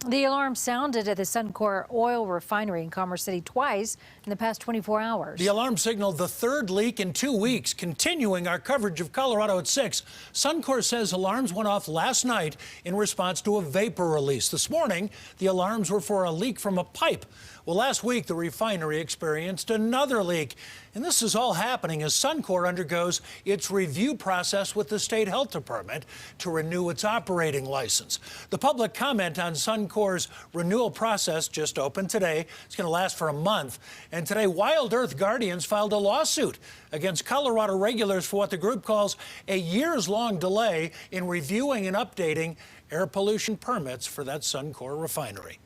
The alarm sounded at the Suncor oil refinery in Commerce City twice in the past 24 hours. The alarm signaled the third leak in 2 weeks. Continuing our coverage of Colorado at 6, Suncor says alarms went off last night in response to a vapor release. This morning, the alarms were for a leak from a pipe. Well, last week, the refinery experienced another leak. And this is all happening as Suncor undergoes its review process with the state health department to renew its operating license. The public comment on Suncor's renewal process just opened today. It's going to last for a month. And today, Wild Earth Guardians filed a lawsuit against Colorado regulators for what the group calls a years-long delay in reviewing and updating air pollution permits for that Suncor refinery.